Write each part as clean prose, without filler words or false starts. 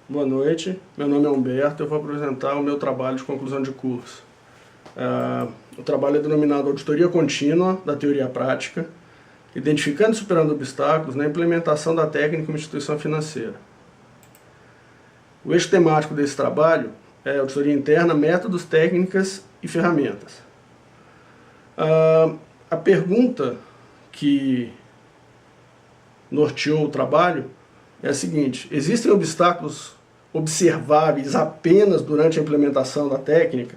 Boa noite, meu nome é Humberto, eu vou apresentar o meu trabalho de conclusão de curso. O trabalho é denominado Auditoria Contínua da Teoria Prática, identificando e superando obstáculos na implementação da técnica em uma instituição financeira. O eixo temático desse trabalho é auditoria interna, métodos, técnicas e ferramentas. A pergunta que norteou o trabalho é a seguinte: existem obstáculos observáveis apenas durante a implementação da técnica,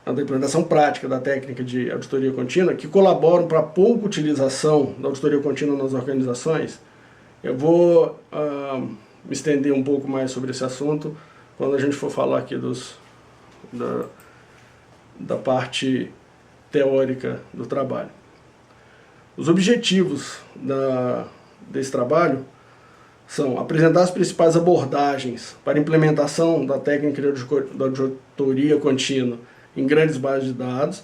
da implementação prática da técnica de auditoria contínua, que colaboram para a pouca utilização da auditoria contínua nas organizações? Eu vou me estender um pouco mais sobre esse assunto quando a gente for falar aqui da parte teórica do trabalho. Os objetivos desse trabalho são apresentar as principais abordagens para a implementação da técnica da auditoria contínua em grandes bases de dados,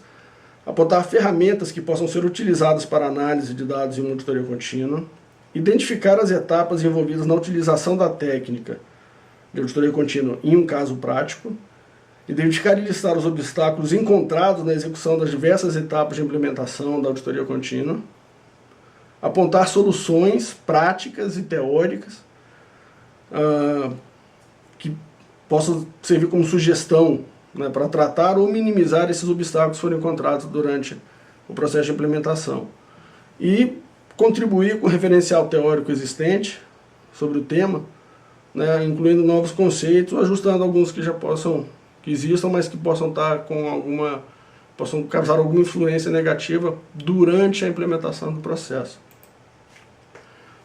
apontar ferramentas que possam ser utilizadas para análise de dados em uma auditoria contínua, identificar as etapas envolvidas na utilização da técnica de auditoria contínua em um caso prático, identificar e listar os obstáculos encontrados na execução das diversas etapas de implementação da auditoria contínua, apontar soluções práticas e teóricas que possam servir como sugestão, né, para tratar ou minimizar esses obstáculos que foram encontrados durante o processo de implementação. E contribuir com o referencial teórico existente sobre o tema, né, incluindo novos conceitos, ajustando alguns que existam, mas que possam causar alguma influência negativa durante a implementação do processo.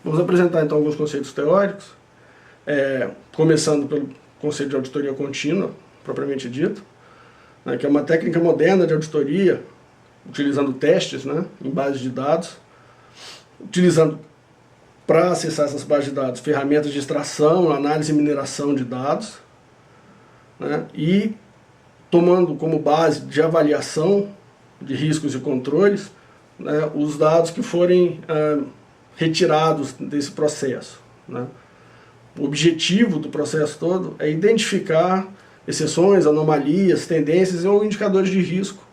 Vamos apresentar então alguns conceitos teóricos, começando pelo conceito de auditoria contínua, propriamente dito, né, que é uma técnica moderna de auditoria, utilizando testes, né, em bases de dados, utilizando para acessar essas bases de dados ferramentas de extração, análise e mineração de dados, né, e tomando como base de avaliação de riscos e controles, né, os dados que forem retirados desse processo, né. O objetivo do processo todo é identificar exceções, anomalias, tendências ou indicadores de risco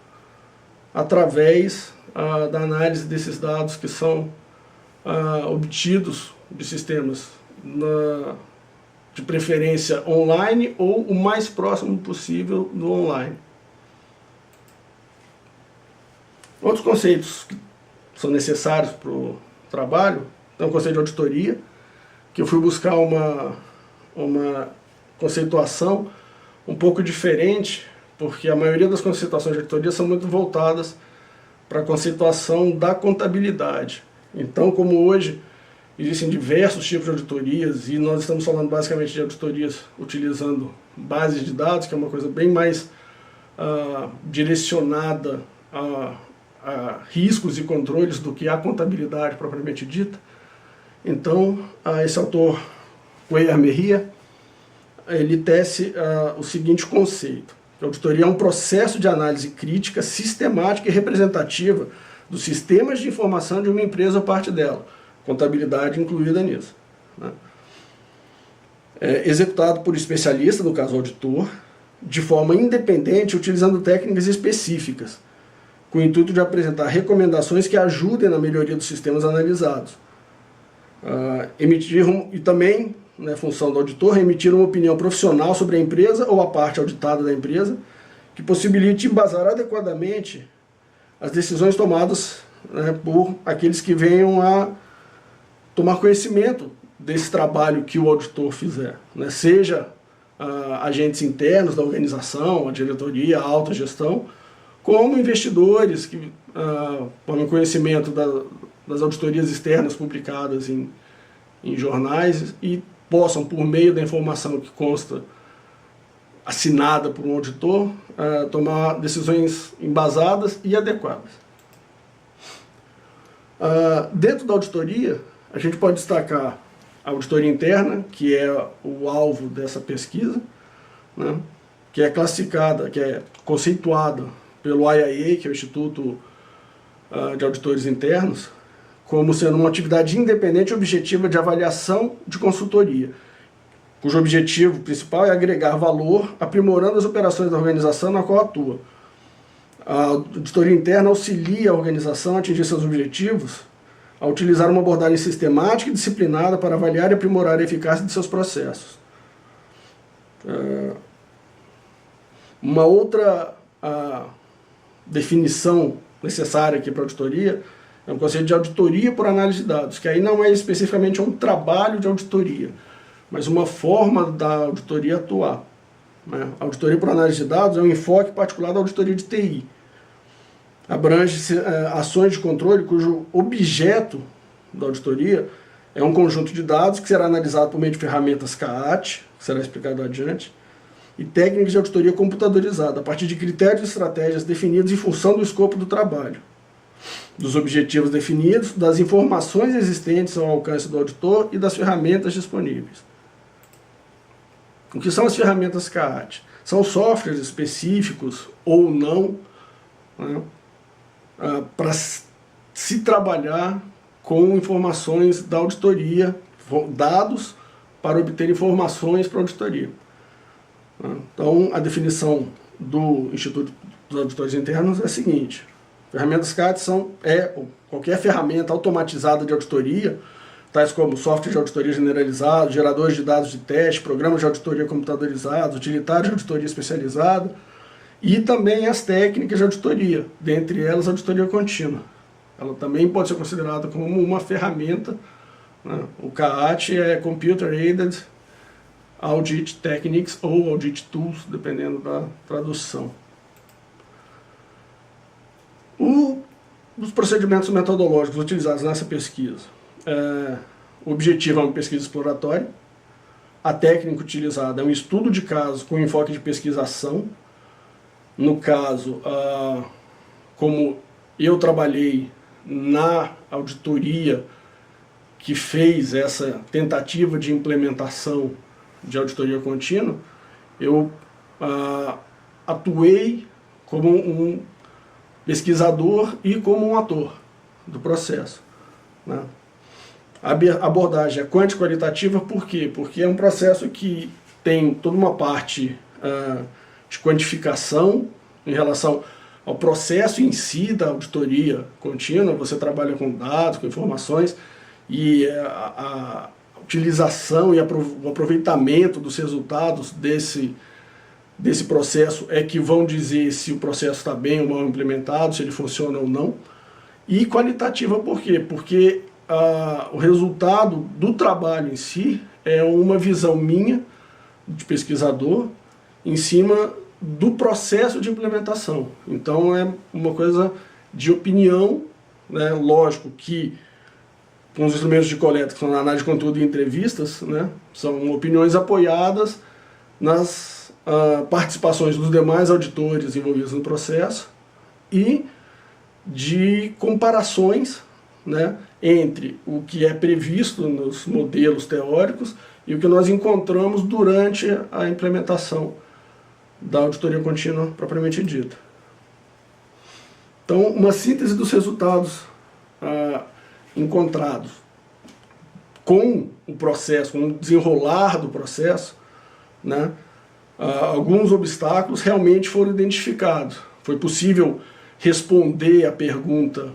através da análise desses dados que são obtidos de sistemas de preferência online ou o mais próximo possível do online. Outros conceitos que são necessários para o trabalho, então o conceito de auditoria, que eu fui buscar uma conceituação um pouco diferente, porque a maioria das conceituações de auditoria são muito voltadas para a conceituação da contabilidade. Então, como hoje existem diversos tipos de auditorias, e nós estamos falando basicamente de auditorias utilizando bases de dados, que é uma coisa bem mais direcionada a riscos e controles do que a contabilidade propriamente dita. Então, esse autor, Cuellar Merria, ele tece o seguinte conceito: que a auditoria é um processo de análise crítica, sistemática e representativa dos sistemas de informação de uma empresa ou parte dela, contabilidade incluída nisso, né? Executado por especialista, no caso auditor, de forma independente, utilizando técnicas específicas, com o intuito de apresentar recomendações que ajudem na melhoria dos sistemas analisados. E também, né, função do auditor, emitir uma opinião profissional sobre a empresa ou a parte auditada da empresa, que possibilite embasar adequadamente as decisões tomadas, né, por aqueles que venham a tomar conhecimento desse trabalho que o auditor fizer, né, seja agentes internos da organização, a diretoria, a alta gestão, como investidores que tomem conhecimento das auditorias externas publicadas em jornais e possam, por meio da informação que consta assinada por um auditor, tomar decisões embasadas e adequadas. Dentro da auditoria, a gente pode destacar a auditoria interna, que é o alvo dessa pesquisa, né, que é classificada, que é conceituada pelo IIA, que é o Instituto de Auditores Internos, como sendo uma atividade independente e objetiva de avaliação de consultoria, cujo objetivo principal é agregar valor, aprimorando as operações da organização na qual atua. A auditoria interna auxilia a organização a atingir seus objetivos, a utilizar uma abordagem sistemática e disciplinada para avaliar e aprimorar a eficácia de seus processos. Uma outra definição necessária aqui para a auditoria é o conceito de auditoria por análise de dados, que aí não é especificamente um trabalho de auditoria, mas uma forma da auditoria atuar. A auditoria por análise de dados é um enfoque particular da auditoria de TI. Abrange ações de controle cujo objeto da auditoria é um conjunto de dados que será analisado por meio de ferramentas CAAT, que será explicado adiante, e técnicas de auditoria computadorizada, a partir de critérios e estratégias definidos em função do escopo do trabalho, dos objetivos definidos, das informações existentes ao alcance do auditor e das ferramentas disponíveis. O que são as ferramentas CAAT? São softwares específicos ou não, né, para se trabalhar com informações da auditoria, dados para obter informações para a auditoria. Então, a definição do Instituto dos Auditores Internos é a seguinte: ferramentas CAAT qualquer ferramenta automatizada de auditoria, tais como software de auditoria generalizado, geradores de dados de teste, programas de auditoria computadorizados, utilitários de auditoria especializada, e também as técnicas de auditoria, dentre elas a auditoria contínua. Ela também pode ser considerada como uma ferramenta, né? O CAAT é Computer Aided Audit Techniques ou Audit Tools, dependendo da tradução. Os procedimentos metodológicos utilizados nessa pesquisa. O objetivo é uma pesquisa exploratória. A técnica utilizada é um estudo de casos com enfoque de pesquisação. No caso, como eu trabalhei na auditoria que fez essa tentativa de implementação de auditoria contínua, eu atuei como um pesquisador e como um ator do processo, né? A abordagem é quanti-qualitativa, por quê? Porque é um processo que tem toda uma parte de quantificação em relação ao processo em si da auditoria contínua. Você trabalha com dados, com informações, e a utilização e o aproveitamento dos resultados desse processo é que vão dizer se o processo está bem ou mal implementado, se ele funciona ou não. E qualitativa por quê? Porque o resultado do trabalho em si é uma visão minha, de pesquisador, em cima do processo de implementação. Então é uma coisa de opinião, né? Lógico que com os instrumentos de coleta, que são análise de conteúdo e entrevistas, né? São opiniões apoiadas nas participações dos demais auditores envolvidos no processo e de comparações, né, entre o que é previsto nos modelos teóricos e o que nós encontramos durante a implementação da auditoria contínua propriamente dita. Então, uma síntese dos resultados encontrados com o processo, com o desenrolar do processo, né, alguns obstáculos realmente foram identificados. Foi possível responder a pergunta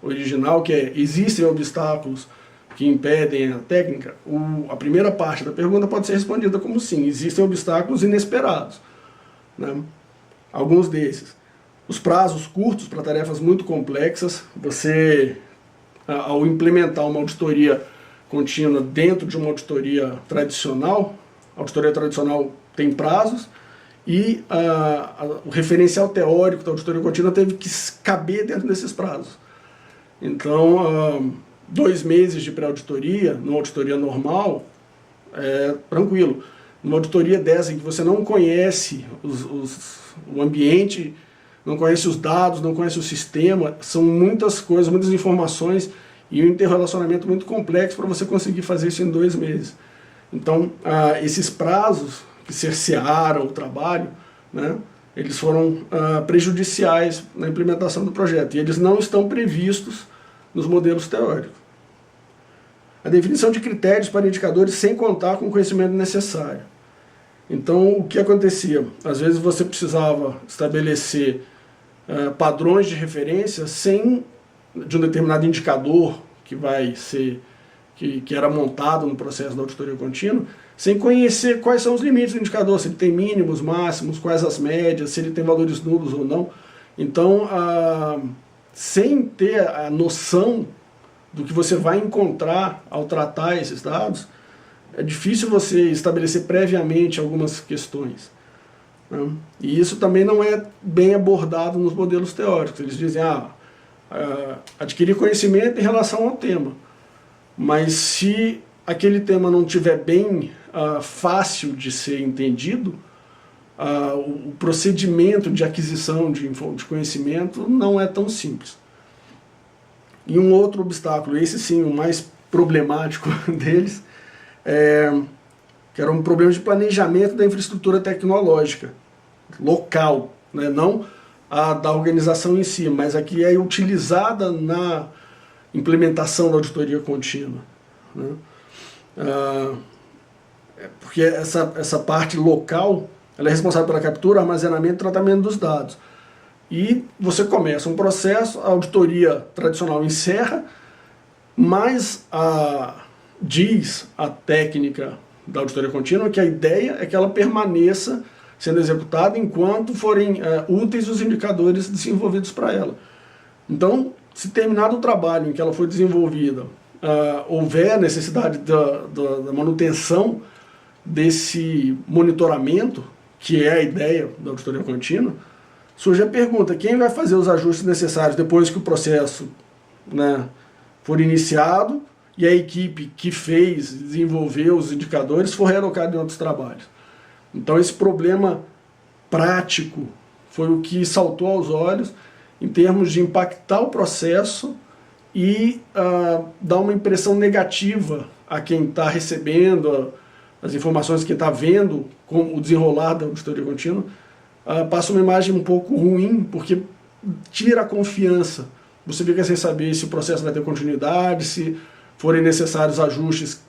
original, que é: existem obstáculos que impedem a técnica? A primeira parte da pergunta pode ser respondida como sim, existem obstáculos inesperados, né? Alguns desses: os prazos curtos para tarefas muito complexas. Você, ao implementar uma auditoria contínua dentro de uma auditoria tradicional, a auditoria tradicional tem prazos, e o referencial teórico da auditoria contínua teve que caber dentro desses prazos. Então, 2 meses de pré-auditoria, numa auditoria normal, é tranquilo. Numa auditoria dessa, em que você não conhece o ambiente, não conhece os dados, não conhece o sistema, são muitas coisas, muitas informações e um interrelacionamento muito complexo para você conseguir fazer isso em 2 meses. Então, esses prazos que cercearam o trabalho, né, eles foram prejudiciais na implementação do projeto, e eles não estão previstos nos modelos teóricos. a definição de critérios para indicadores sem contar com o conhecimento necessário. Então, o que acontecia? Às vezes você precisava estabelecer padrões de referência de um determinado indicador que era montado no processo da auditoria contínua, sem conhecer quais são os limites do indicador, se ele tem mínimos, máximos, quais as médias, se ele tem valores nulos ou não. Então, sem ter a noção do que você vai encontrar ao tratar esses dados, é difícil você estabelecer previamente algumas questões, né? E isso também não é bem abordado nos modelos teóricos. Eles dizem, adquirir conhecimento em relação ao tema, mas se aquele tema não estiver bem fácil de ser entendido, o procedimento de aquisição de conhecimento não é tão simples. E um outro obstáculo, esse sim, o mais problemático deles, que era um problema de planejamento da infraestrutura tecnológica local, né? Não a da organização em si, mas a que é utilizada na implementação da auditoria contínua, né? Porque essa parte local, ela é responsável pela captura, armazenamento e tratamento dos dados. E você começa um processo, a auditoria tradicional encerra, mas diz a técnica da auditoria contínua que a ideia é que ela permaneça sendo executada enquanto forem úteis os indicadores desenvolvidos para ela. Então, se terminado o trabalho em que ela foi desenvolvida, houver necessidade da manutenção desse monitoramento, que é a ideia da auditoria contínua, surge a pergunta: quem vai fazer os ajustes necessários depois que o processo, né, for iniciado e a equipe que desenvolveu os indicadores for realocada em outros trabalhos? Então esse problema prático foi o que saltou aos olhos em termos de impactar o processo e dar uma impressão negativa a quem está recebendo as informações, quem está vendo como o desenrolar da auditoria contínua, passa uma imagem um pouco ruim, porque tira a confiança. Você fica sem saber se o processo vai ter continuidade, se forem necessários ajustes,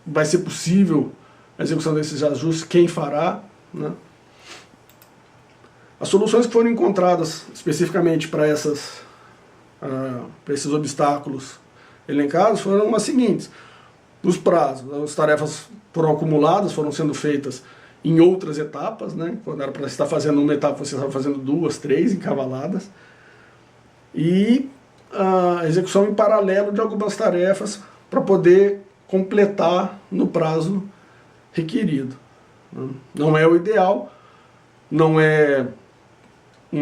vai ser possível a execução desses ajustes, quem fará, né? As soluções que foram encontradas especificamente para esses obstáculos elencados foram as seguintes: os prazos, as tarefas foram acumuladas, foram sendo feitas em outras etapas, né? Quando era para estar fazendo uma etapa, você estava fazendo 2, 3 encavaladas, e a execução em paralelo de algumas tarefas para poder completar no prazo requerido. Não é o ideal, não é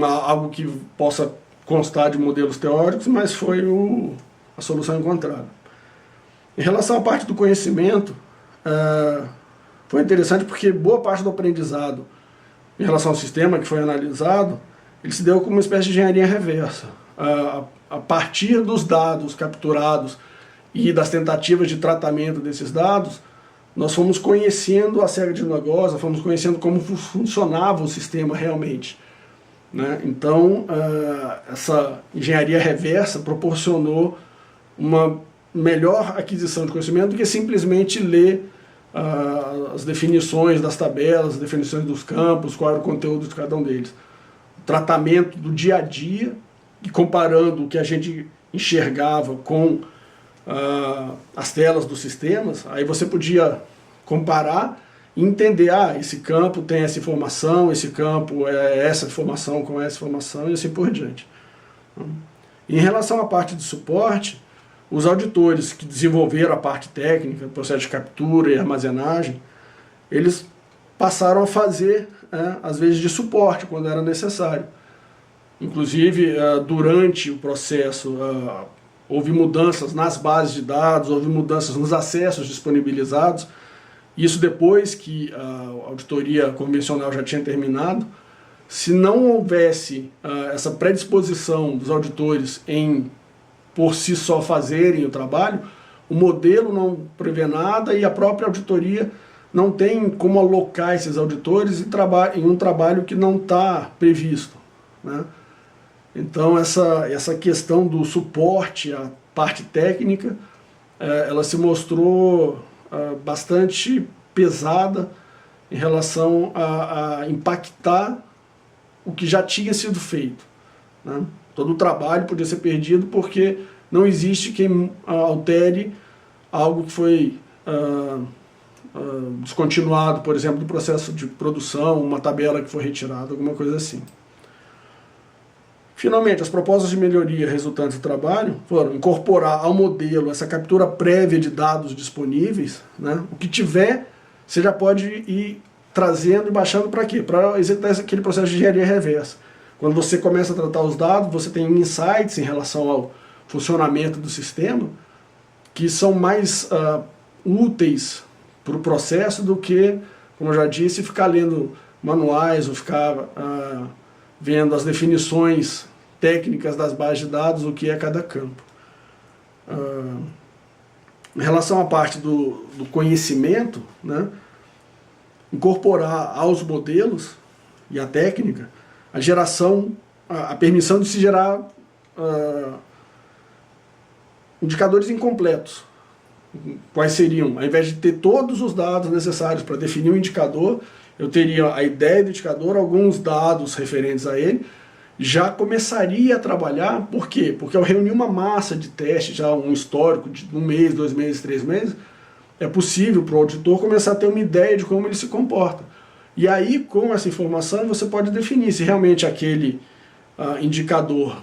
algo que possa constar de modelos teóricos, mas foi a solução encontrada. Em relação à parte do conhecimento, foi interessante porque boa parte do aprendizado em relação ao sistema que foi analisado, ele se deu como uma espécie de engenharia reversa. A partir dos dados capturados e das tentativas de tratamento desses dados, nós fomos conhecendo a regra de negócio, fomos conhecendo como funcionava o sistema realmente, né? Então, essa engenharia reversa proporcionou uma melhor aquisição de conhecimento do que simplesmente ler as definições das tabelas, as definições dos campos, qual era o conteúdo de cada um deles. O tratamento do dia a dia, e comparando o que a gente enxergava com as telas dos sistemas, aí você podia comparar e entender, esse campo tem essa informação, esse campo é essa informação com essa informação, e assim por diante. Em relação à parte de suporte, os auditores que desenvolveram a parte técnica, processo de captura e armazenagem, eles passaram a fazer, às vezes, de suporte, quando era necessário. Inclusive, durante o processo, houve mudanças nas bases de dados, houve mudanças nos acessos disponibilizados. Isso depois que a auditoria convencional já tinha terminado. Se não houvesse essa predisposição dos auditores em, por si só, fazerem o trabalho, o modelo não prevê nada e a própria auditoria não tem como alocar esses auditores em um trabalho que não está previsto, né? Então essa questão do suporte à parte técnica ela se mostrou bastante pesada em relação a impactar o que já tinha sido feito, né? Todo o trabalho podia ser perdido porque não existe quem altere algo que foi descontinuado, por exemplo, do processo de produção, uma tabela que foi retirada, alguma coisa assim. Finalmente, as propostas de melhoria resultantes do trabalho foram incorporar ao modelo essa captura prévia de dados disponíveis, né? O que tiver, você já pode ir trazendo e baixando para quê? Para executar aquele processo de engenharia reversa. Quando você começa a tratar os dados, você tem insights em relação ao funcionamento do sistema que são mais úteis para o processo do que, como eu já disse, ficar lendo manuais ou ficar vendo as definições técnicas das bases de dados, o que é cada campo. Em relação à parte do conhecimento, né, incorporar aos modelos e à técnica a geração, a permissão de se gerar indicadores incompletos. Quais seriam? Ao invés de ter todos os dados necessários para definir um indicador, eu teria a ideia do indicador, alguns dados referentes a ele, já começaria a trabalhar, por quê? Porque ao reunir uma massa de testes, já um histórico de 1 mês, 2 meses, 3 meses, é possível para o auditor começar a ter uma ideia de como ele se comporta. E aí, com essa informação, você pode definir se realmente aquele indicador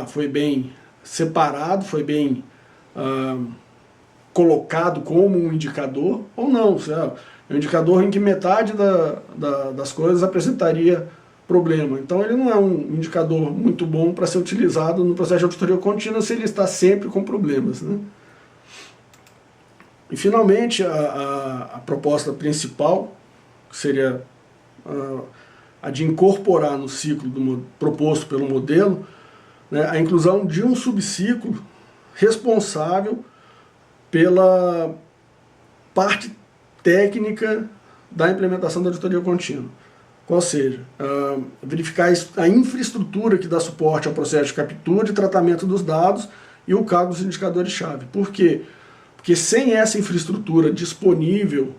foi bem separado, foi bem colocado como um indicador, ou não. É um indicador em que metade das coisas apresentaria problema. Então ele não é um indicador muito bom para ser utilizado no processo de auditoria contínua se ele está sempre com problemas, né? E finalmente a proposta principal, que seria a de incorporar no ciclo proposto pelo modelo, né, a inclusão de um subciclo responsável pela parte técnica da implementação da auditoria contínua. Ou seja, verificar a infraestrutura que dá suporte ao processo de captura e tratamento dos dados e o cálculo dos indicadores-chave. Por quê? Porque sem essa infraestrutura disponível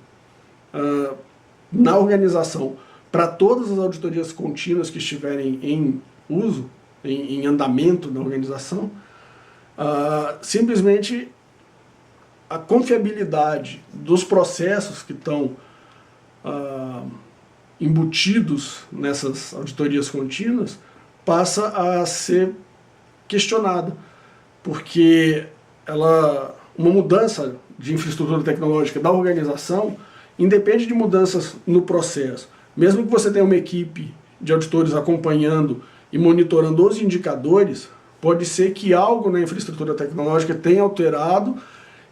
na organização para todas as auditorias contínuas que estiverem em uso, em andamento na organização, simplesmente a confiabilidade dos processos que estão embutidos nessas auditorias contínuas passa a ser questionada, porque uma mudança de infraestrutura tecnológica da organização independe de mudanças no processo. Mesmo que você tenha uma equipe de auditores acompanhando e monitorando os indicadores, pode ser que algo na infraestrutura tecnológica tenha alterado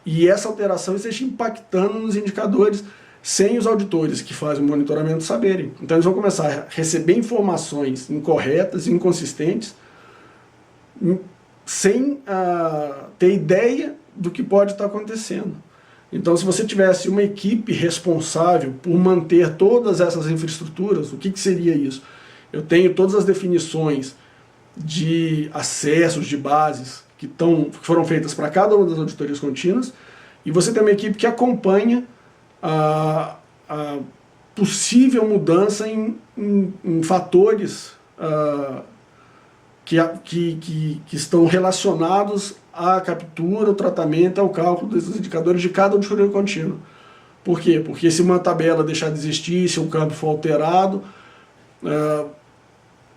e essa alteração esteja impactando nos indicadores sem os auditores que fazem o monitoramento saberem. Então eles vão começar a receber informações incorretas, inconsistentes, sem ter ideia do que pode estar acontecendo. Então, se você tivesse uma equipe responsável por manter todas essas infraestruturas, o que seria isso? Eu tenho todas as definições de acessos de bases que foram feitas para cada uma das auditorias contínuas, e você tem uma equipe que acompanha a possível mudança em fatores que estão relacionados à captura, ao tratamento, ao cálculo desses indicadores de cada auditoria contínua. Por quê? Porque se uma tabela deixar de existir, se um campo for alterado,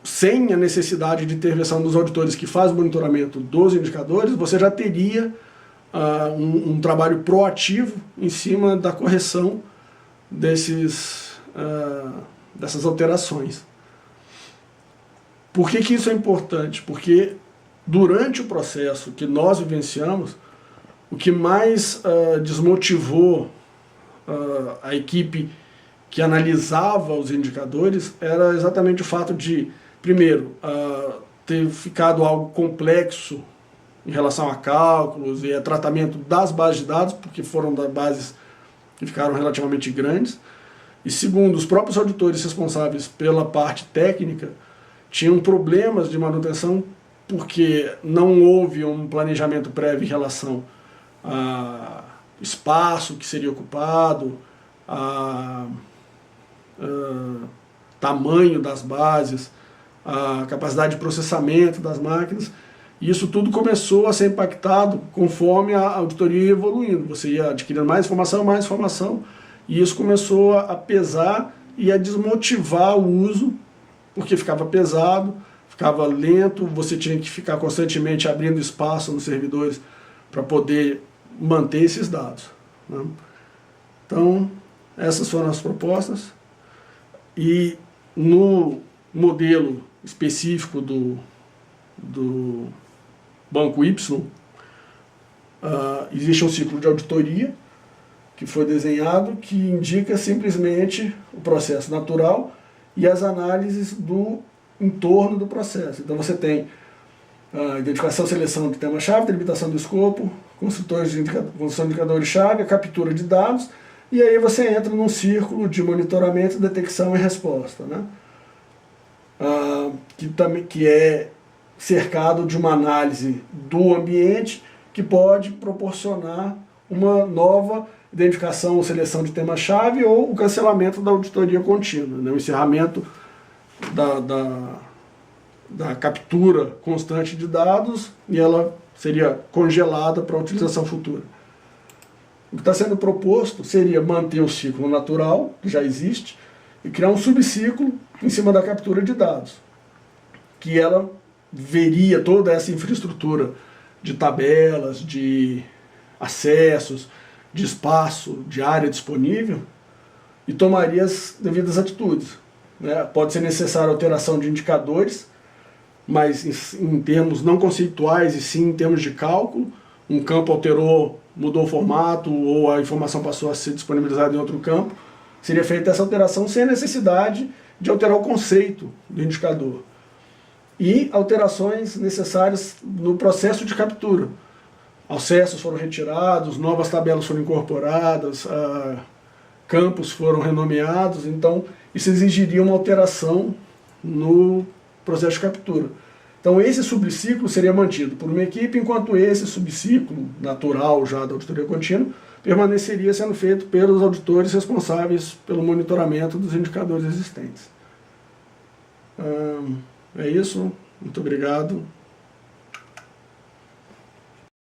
sem a necessidade de intervenção dos auditores que fazem o monitoramento dos indicadores, você já teria um trabalho proativo em cima da correção dessas alterações. Por que isso é importante? Porque durante o processo que nós vivenciamos, o que mais desmotivou a equipe que analisava os indicadores era exatamente o fato de, primeiro, ter ficado algo complexo em relação a cálculos e a tratamento das bases de dados, porque foram das bases que ficaram relativamente grandes. E segundo, os próprios auditores responsáveis pela parte técnica tinham problemas de manutenção porque não houve um planejamento prévio em relação espaço que seria ocupado, tamanho das bases, a capacidade de processamento das máquinas. E isso tudo começou a ser impactado conforme a auditoria ia evoluindo. Você ia adquirindo mais informação, e isso começou a pesar e a desmotivar o uso, porque ficava pesado, ficava lento, você tinha que ficar constantemente abrindo espaço nos servidores para poder manter esses dados, né? Então, essas foram as propostas. E no modelo específico do Banco Y, existe um ciclo de auditoria que foi desenhado, que indica simplesmente o processo natural e as análises do entorno do processo. Então você tem a identificação e seleção de tema-chave, delimitação do escopo, construção de indicadores-chave, a captura de dados, e aí você entra num círculo de monitoramento, detecção e resposta, né? Que é cercado de uma análise do ambiente que pode proporcionar uma nova identificação ou seleção de tema-chave ou o cancelamento da auditoria contínua, né? O encerramento da captura constante de dados, e ela seria congelada para utilização futura. O que está sendo proposto seria manter o ciclo natural, que já existe, e criar um subciclo em cima da captura de dados, que ela veria toda essa infraestrutura de tabelas, de acessos, de espaço, de área disponível, e tomaria as devidas atitudes, né? Pode ser necessária alteração de indicadores, mas em termos não conceituais e sim em termos de cálculo. Um campo alterou, mudou o formato, ou a informação passou a ser disponibilizada em outro campo, seria feita essa alteração sem a necessidade de alterar o conceito do indicador. E alterações necessárias no processo de captura. Acessos foram retirados, novas tabelas foram incorporadas, campos foram renomeados, então isso exigiria uma alteração no processo de captura. Então esse subciclo seria mantido por uma equipe, enquanto esse subciclo natural já da auditoria contínua permaneceria sendo feito pelos auditores responsáveis pelo monitoramento dos indicadores existentes. É isso, muito obrigado.